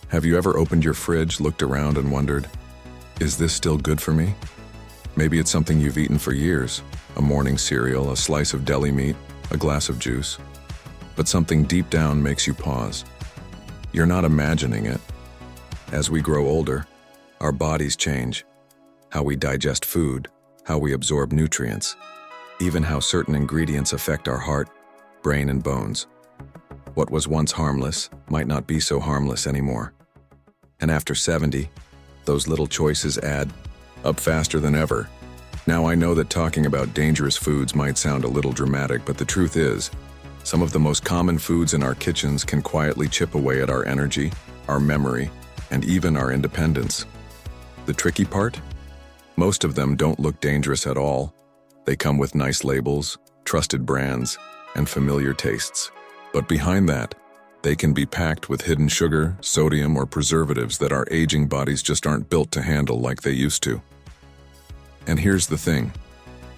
Have you ever opened your fridge, looked around and wondered, is this still good for me? Maybe it's something you've eaten for years, a morning cereal, a slice of deli meat, a glass of juice. But something deep down makes you pause. You're not imagining it. As we grow older, our bodies change. How we digest food, how we absorb nutrients, even how certain ingredients affect our heart, brain, and bones. What was once harmless might not be so harmless anymore. And after 70, those little choices add up faster than ever. Now I know that talking about dangerous foods might sound a little dramatic, but the truth is, some of the most common foods in our kitchens can quietly chip away at our energy, our memory, and even our independence. The tricky part? Most of them don't look dangerous at all. They come with nice labels, trusted brands, and familiar tastes. But behind that, they can be packed with hidden sugar, sodium, or preservatives that our aging bodies just aren't built to handle like they used to. And here's the thing.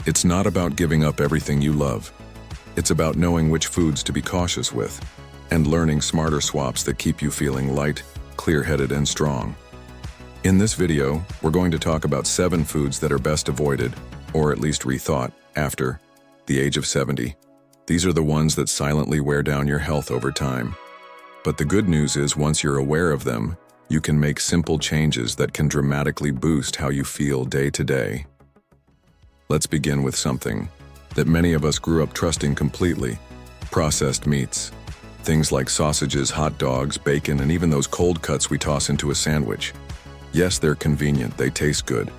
It's not about giving up everything you love. It's about knowing which foods to be cautious with, and learning smarter swaps that keep you feeling light, clear-headed, and strong. In this video, we're going to talk about 7 foods that are best avoided, or at least rethought, after the age of 70. These are the ones that silently wear down your health over time. But the good news is, once you're aware of them, you can make simple changes that can dramatically boost how you feel day to day. Let's begin with something that many of us grew up trusting completely: processed meats. Things like sausages, hot dogs, bacon, and even those cold cuts we toss into a sandwich. Yes, they're convenient, they taste good.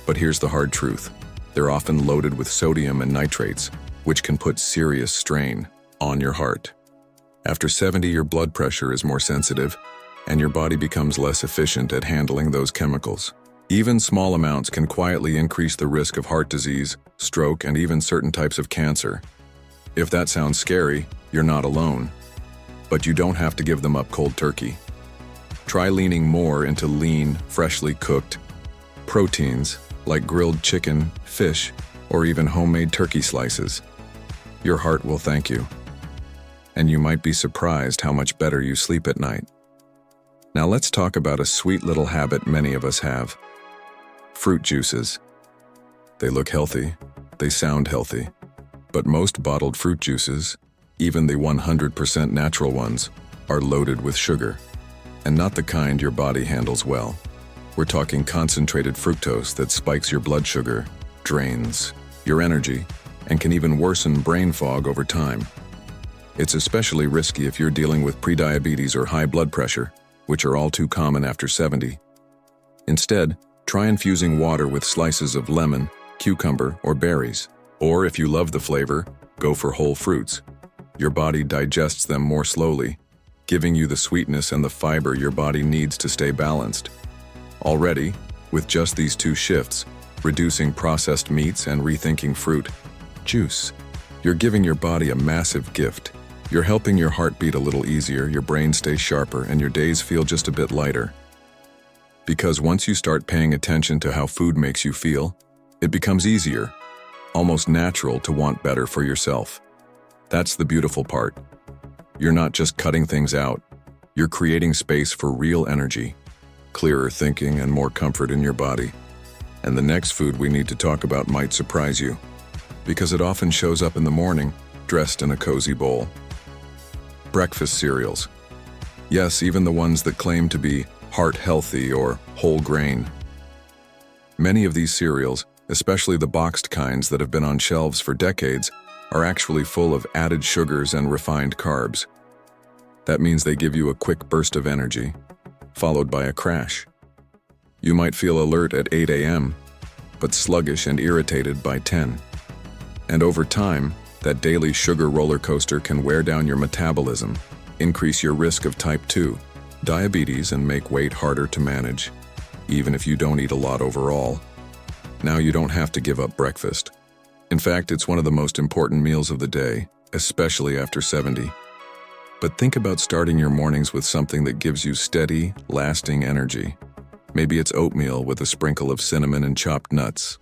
But here's the hard truth. They're often loaded with sodium and nitrates, which can put serious strain on your heart. After 70, your blood pressure is more sensitive, and your body becomes less efficient at handling those chemicals. Even small amounts can quietly increase the risk of heart disease, stroke, and even certain types of cancer. If that sounds scary, you're not alone. But you don't have to give them up cold turkey. Try leaning more into lean, freshly cooked proteins like grilled chicken, fish, or even homemade turkey slices. Your heart will thank you. And you might be surprised how much better you sleep at night. Now let's talk about a sweet little habit many of us have. Fruit juices. They look healthy, they sound healthy, but most bottled fruit juices, even the 100% natural ones, are loaded with sugar, and not the kind your body handles well. We're talking concentrated fructose that spikes your blood sugar, drains your energy, and can even worsen brain fog over time. It's especially risky if you're dealing with prediabetes or high blood pressure, which are all too common after 70. Instead, try infusing water with slices of lemon, cucumber, or berries. Or if you love the flavor, go for whole fruits. Your body digests them more slowly, giving you the sweetness and the fiber your body needs to stay balanced. Already, with just these 2 shifts, reducing processed meats and rethinking fruit juice, you're giving your body a massive gift. You're helping your heart beat a little easier, your brain stays sharper, and your days feel just a bit lighter. Because once you start paying attention to how food makes you feel, it becomes easier, almost natural, to want better for yourself. That's the beautiful part. You're not just cutting things out, you're creating space for real energy, clearer thinking, and more comfort in your body. And the next food we need to talk about might surprise you, because it often shows up in the morning, dressed in a cozy bowl. Breakfast cereals. Yes, even the ones that claim to be heart healthy or whole grain. Many of these cereals, especially the boxed kinds that have been on shelves for decades, are actually full of added sugars and refined carbs. That means they give you a quick burst of energy, followed by a crash. You might feel alert at 8 a.m., but sluggish and irritated by 10. And over time, that daily sugar roller coaster can wear down your metabolism, increase your risk of type 2 diabetes, and make weight harder to manage, even if you don't eat a lot overall. Now you don't have to give up breakfast. In fact, it's one of the most important meals of the day, especially after 70. But think about starting your mornings with something that gives you steady, lasting energy. Maybe it's oatmeal with a sprinkle of cinnamon and chopped nuts,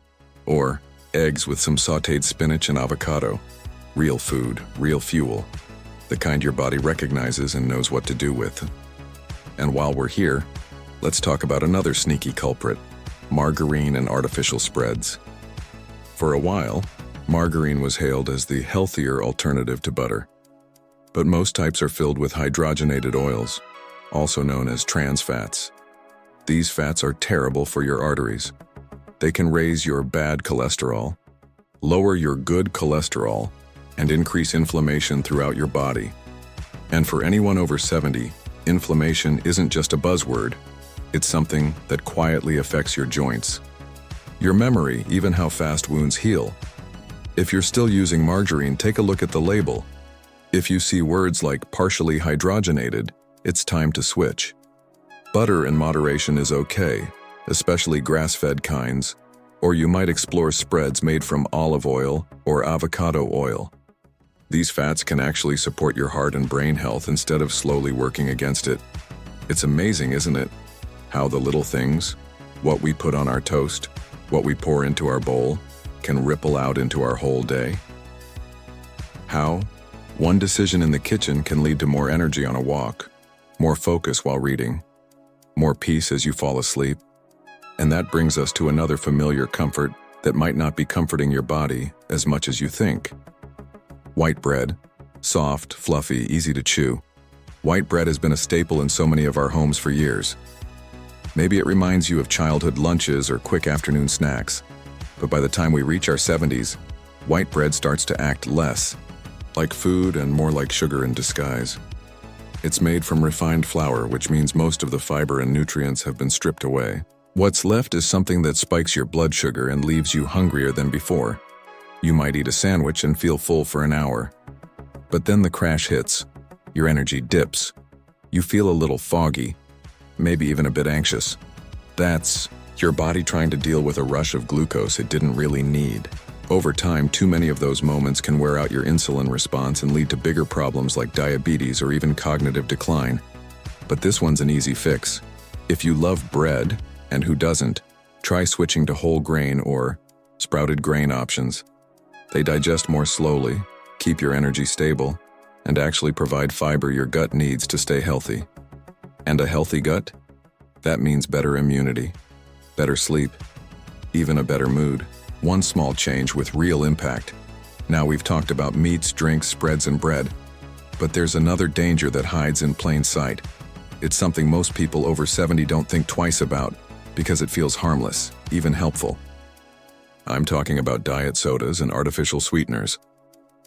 or eggs with some sautéed spinach and avocado. Real food, real fuel, the kind your body recognizes and knows what to do with. And while we're here, let's talk about another sneaky culprit: margarine and artificial spreads. For a while, margarine was hailed as the healthier alternative to butter. But most types are filled with hydrogenated oils, also known as trans fats. These fats are terrible for your arteries. They can raise your bad cholesterol, lower your good cholesterol, and increase inflammation throughout your body. And for anyone over 70, inflammation isn't just a buzzword. It's something that quietly affects your joints, your memory, even how fast wounds heal. If you're still using margarine, take a look at the label. If you see words like partially hydrogenated, it's time to switch. Butter in moderation is okay, especially grass-fed kinds, or you might explore spreads made from olive oil or avocado oil. These fats can actually support your heart and brain health instead of slowly working against it. It's amazing, isn't it? How the little things, what we put on our toast, what we pour into our bowl, can ripple out into our whole day. How one decision in the kitchen can lead to more energy on a walk, more focus while reading, more peace as you fall asleep. And that brings us to another familiar comfort that might not be comforting your body as much as you think. White bread. Soft, fluffy, easy to chew. White bread has been a staple in so many of our homes for years. Maybe it reminds you of childhood lunches or quick afternoon snacks. But by the time we reach our 70s, white bread starts to act less like food and more like sugar in disguise. It's made from refined flour, which means most of the fiber and nutrients have been stripped away. What's left is something that spikes your blood sugar and leaves you hungrier than before. You might eat a sandwich and feel full for an hour. But then the crash hits. Your energy dips. You feel a little foggy, maybe even a bit anxious. That's your body trying to deal with a rush of glucose it didn't really need. Over time, too many of those moments can wear out your insulin response and lead to bigger problems like diabetes or even cognitive decline. But this one's an easy fix. If you love bread, and who doesn't, try switching to whole grain or sprouted grain options. They digest more slowly, keep your energy stable, and actually provide fiber your gut needs to stay healthy. And a healthy gut? That means better immunity, better sleep, even a better mood. One small change with real impact. Now we've talked about meats, drinks, spreads, and bread. But there's another danger that hides in plain sight. It's something most people over 70 don't think twice about because it feels harmless, even helpful. I'm talking about diet sodas and artificial sweeteners.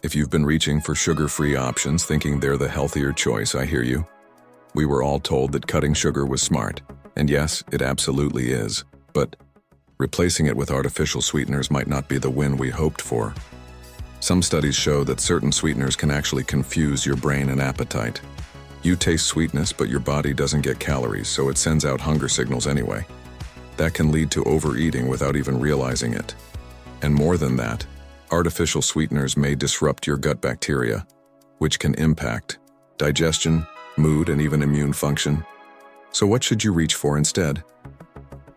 If you've been reaching for sugar-free options thinking they're the healthier choice, I hear you. We were all told that cutting sugar was smart, and yes, it absolutely is. But replacing it with artificial sweeteners might not be the win we hoped for. Some studies show that certain sweeteners can actually confuse your brain and appetite. You taste sweetness, but your body doesn't get calories, so it sends out hunger signals anyway. That can lead to overeating without even realizing it. And more than that, artificial sweeteners may disrupt your gut bacteria, which can impact digestion, mood, and even immune function. So what should you reach for instead?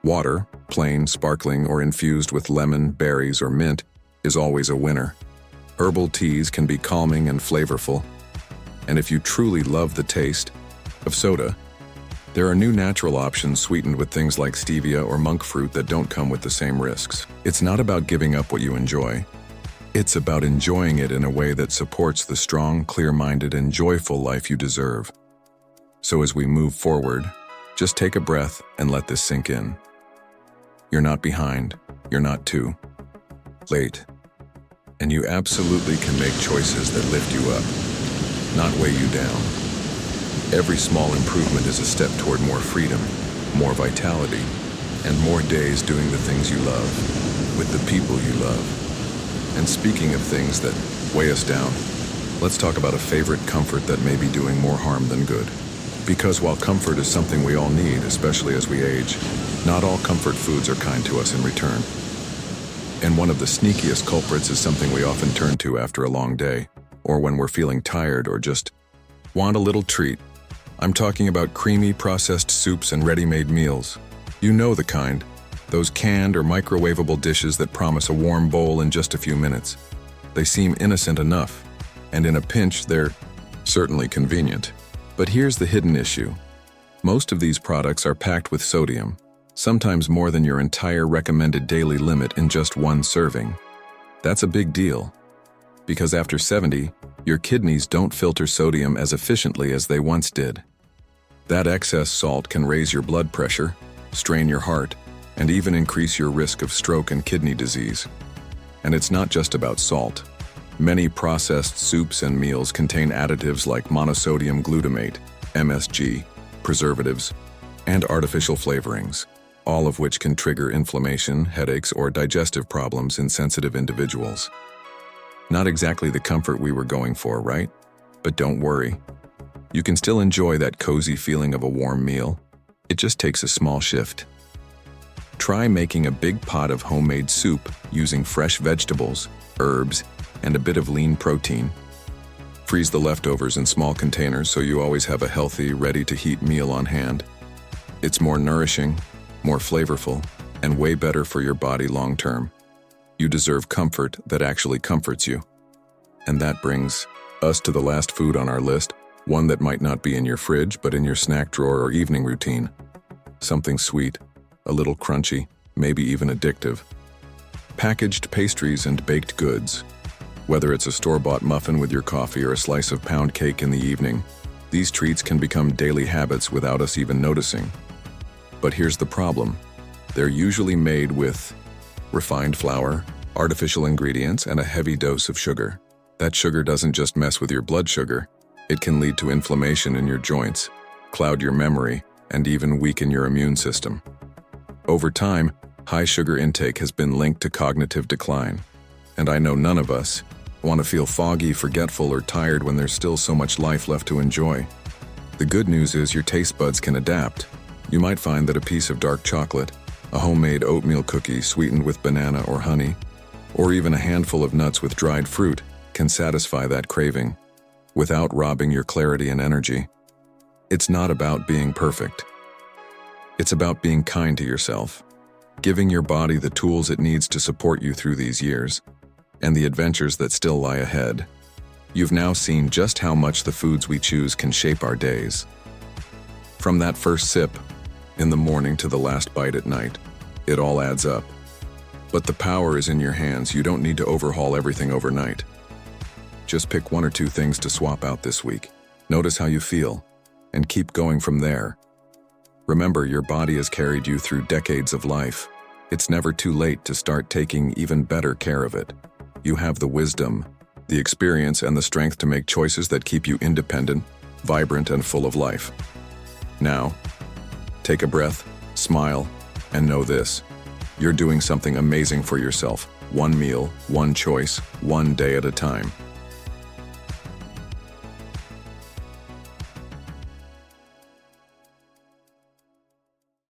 Water, plain, sparkling, or infused with lemon, berries, or mint, is always a winner. Herbal teas can be calming and flavorful. And if you truly love the taste of soda, there are new natural options sweetened with things like stevia or monk fruit that don't come with the same risks. It's not about giving up what you enjoy. It's about enjoying it in a way that supports the strong, clear-minded, and joyful life you deserve. So as we move forward, just take a breath and let this sink in. You're not behind. You're not too late. And you absolutely can make choices that lift you up, not weigh you down. Every small improvement is a step toward more freedom, more vitality, and more days doing the things you love, with the people you love. And speaking of things that weigh us down, let's talk about a favorite comfort that may be doing more harm than good. Because while comfort is something we all need, especially as we age, not all comfort foods are kind to us in return. And one of the sneakiest culprits is something we often turn to after a long day, or when we're feeling tired or just want a little treat. I'm talking about creamy processed soups and ready-made meals. You know the kind, those canned or microwavable dishes that promise a warm bowl in just a few minutes. They seem innocent enough, and in a pinch, they're certainly convenient. But here's the hidden issue. Most of these products are packed with sodium, sometimes more than your entire recommended daily limit in just one serving. That's a big deal, because after 70, your kidneys don't filter sodium as efficiently as they once did. That excess salt can raise your blood pressure, strain your heart, and even increase your risk of stroke and kidney disease. And it's not just about salt. Many processed soups and meals contain additives like monosodium glutamate, MSG, preservatives, and artificial flavorings, all of which can trigger inflammation, headaches, or digestive problems in sensitive individuals. Not exactly the comfort we were going for, right? But don't worry. You can still enjoy that cozy feeling of a warm meal. It just takes a small shift. Try making a big pot of homemade soup using fresh vegetables, herbs, and a bit of lean protein. Freeze the leftovers in small containers so you always have a healthy, ready-to-heat meal on hand. It's more nourishing, more flavorful, and way better for your body long-term. You deserve comfort that actually comforts you. And that brings us to the last food on our list, one that might not be in your fridge but in your snack drawer or evening routine. Something sweet, a little crunchy, maybe even addictive. Packaged pastries and baked goods. Whether it's a store-bought muffin with your coffee or a slice of pound cake in the evening, these treats can become daily habits without us even noticing. But here's the problem. They're usually made with refined flour, artificial ingredients, and a heavy dose of sugar. That sugar doesn't just mess with your blood sugar, it can lead to inflammation in your joints, cloud your memory, and even weaken your immune system. Over time, high sugar intake has been linked to cognitive decline. And I know none of us want to feel foggy, forgetful, or tired when there's still so much life left to enjoy. The good news is your taste buds can adapt. You might find that a piece of dark chocolate, a homemade oatmeal cookie sweetened with banana or honey, or even a handful of nuts with dried fruit can satisfy that craving without robbing your clarity and energy. It's not about being perfect. It's about being kind to yourself, giving your body the tools it needs to support you through these years and the adventures that still lie ahead. You've now seen just how much the foods we choose can shape our days. From that first sip in the morning to the last bite at night, it all adds up. But the power is in your hands. You don't need to overhaul everything overnight. Just pick one or two things to swap out this week. Notice how you feel, and keep going from there. Remember, your body has carried you through decades of life. It's never too late to start taking even better care of it. You have the wisdom, the experience, and the strength to make choices that keep you independent, vibrant, and full of life. Now, take a breath, smile, and know this. You're doing something amazing for yourself. One meal, one choice, one day at a time.